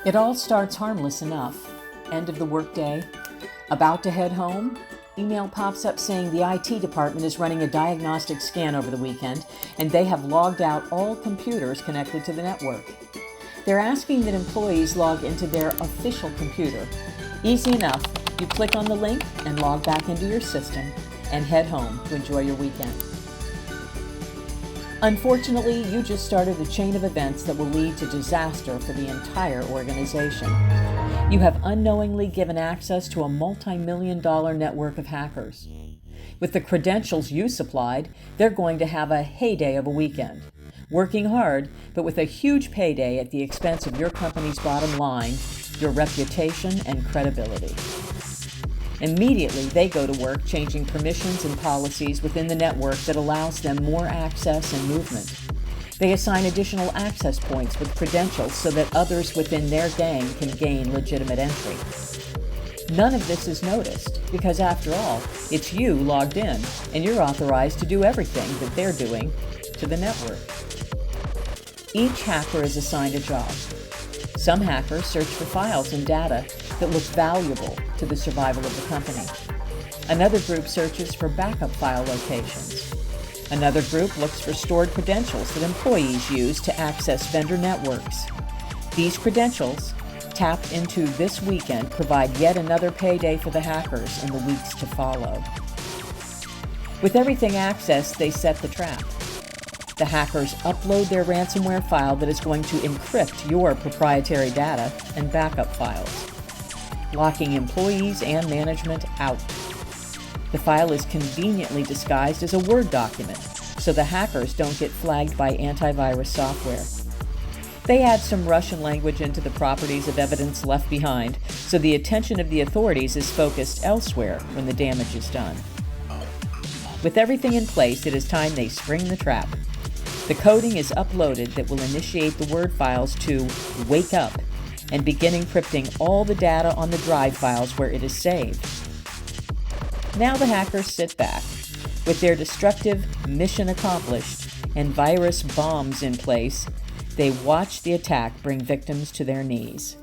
It all starts harmless enough. End of the workday, about to head home, email pops up saying the IT department is running a diagnostic scan over the weekend and they have logged out all computers connected to the network. They're asking that employees log into their official computer. Easy enough. You click on the link and log back into your system and head home to enjoy your weekend. Unfortunately, you just started a chain of events that will lead to disaster for the entire organization. You have unknowingly given access to a multi-million-dollar network of hackers. With the credentials you supplied, they're going to have a heyday of a weekend. Working hard, but with a huge payday at the expense of your company's bottom line, your reputation and credibility. Immediately, they go to work changing permissions and policies within the network that allows them more access and movement. They assign additional access points with credentials so that others within their gang can gain legitimate entry. None of this is noticed because, after all, it's you logged in and you're authorized to do everything that they're doing to the network. Each hacker is assigned a job. Some hackers search for files and data that look valuable to the survival of the company. Another group searches for backup file locations. Another group looks for stored credentials that employees use to access vendor networks. These credentials, tapped into this weekend, provide yet another payday for the hackers in the weeks to follow. With everything accessed, they set the trap. The hackers upload their ransomware file that is going to encrypt your proprietary data and backup files, locking employees and management out. The file is conveniently disguised as a Word document, so the hackers don't get flagged by antivirus software. They add some Russian language into the properties of evidence left behind, so the attention of the authorities is focused elsewhere when the damage is done. With everything in place, it is time they spring the trap. The coding is uploaded that will initiate the Word files to wake up and begin encrypting all the data on the drive files where it is saved. Now the hackers sit back. With their destructive mission accomplished and virus bombs in place, they watch the attack bring victims to their knees.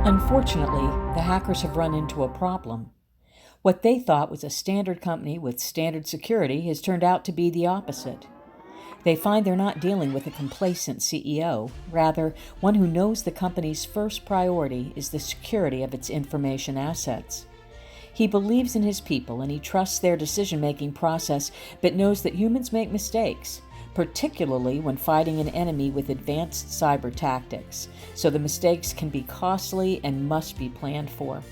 Unfortunately, the hackers have run into a problem. What they thought was a standard company with standard security has turned out to be the opposite. They find they're not dealing with a complacent CEO, rather, one who knows the company's first priority is the security of its information assets. He believes in his people and he trusts their decision-making process, but knows that humans make mistakes, particularly when fighting an enemy with advanced cyber tactics, so the mistakes can be costly and must be planned for.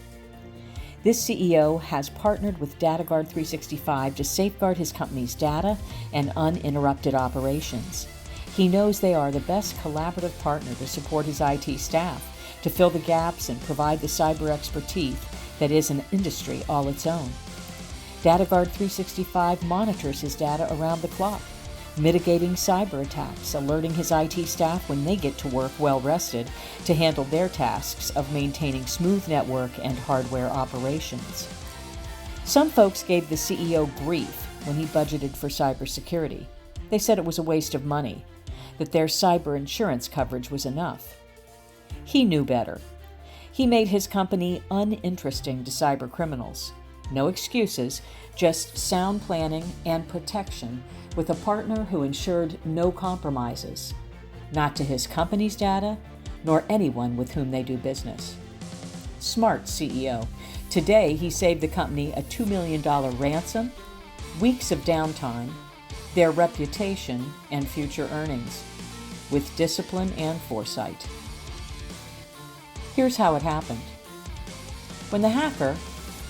This CEO has partnered with DataGuard 365 to safeguard his company's data and uninterrupted operations. He knows they are the best collaborative partner to support his IT staff, to fill the gaps and provide the cyber expertise that is an industry all its own. DataGuard 365 monitors his data around the clock, mitigating cyber attacks, alerting his IT staff when they get to work well-rested to handle their tasks of maintaining smooth network and hardware operations. Some folks gave the CEO grief when he budgeted for cybersecurity. They said it was a waste of money, that their cyber insurance coverage was enough. He knew better. He made his company uninteresting to cyber criminals. No excuses, just sound planning and protection with a partner who ensured no compromises, not to his company's data, nor anyone with whom they do business. Smart CEO. Today, he saved the company a $2 million ransom weeks of downtime, their reputation, and future earnings, with discipline and foresight. Here's how it happened. When the hacker,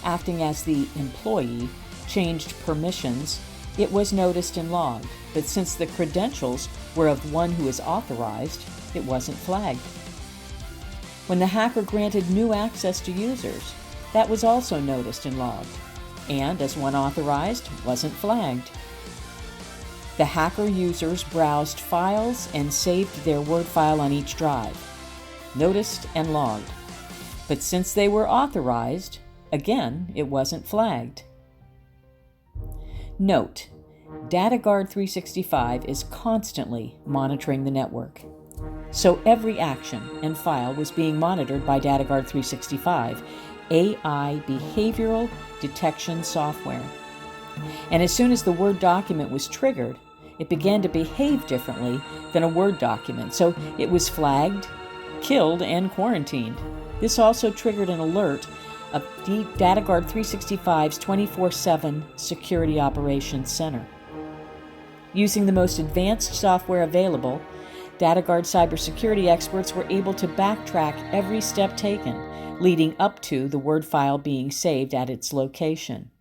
acting as the employee, changed permissions, it was noticed and logged, but since the credentials were of one who is authorized, it wasn't flagged. When the hacker granted new access to users, that was also noticed and logged, and as one authorized, wasn't flagged. The hacker users browsed files and saved their Word file on each drive, noticed and logged. But since they were authorized, again, it wasn't flagged. Note, DataGuard 365 is constantly monitoring the network. So every action and file was being monitored by DataGuard 365, AI behavioral detection software. And as soon as the Word document was triggered, it began to behave differently than a Word document, so it was flagged, killed, and quarantined. This also triggered an alert of DataGuard 365's 24/7 Security Operations Center. Using the most advanced software available, DataGuard cybersecurity experts were able to backtrack every step taken, leading up to the Word file being saved at its location.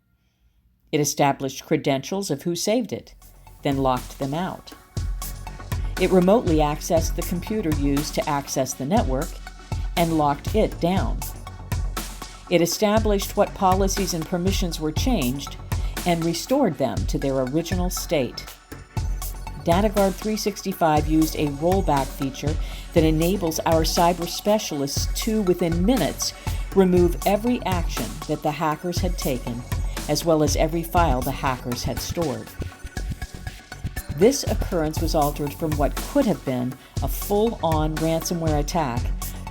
It established credentials of who saved it, then locked them out. It remotely accessed the computer used to access the network and locked it down. It established what policies and permissions were changed and restored them to their original state. DataGuard 365 used a rollback feature that enables our cyber specialists to, within minutes, remove every action that the hackers had taken, as well as every file the hackers had stored. This occurrence was altered from what could have been a full-on ransomware attack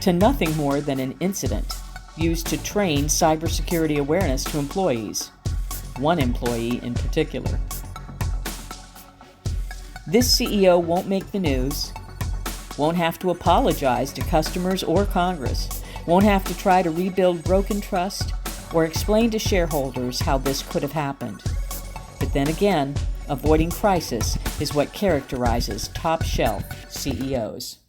to nothing more than an incident used to train cybersecurity awareness to employees, one employee in particular. This CEO won't make the news, won't have to apologize to customers or Congress, won't have to try to rebuild broken trust or explain to shareholders how this could have happened. But then again, avoiding crisis is what characterizes top-shelf CEOs.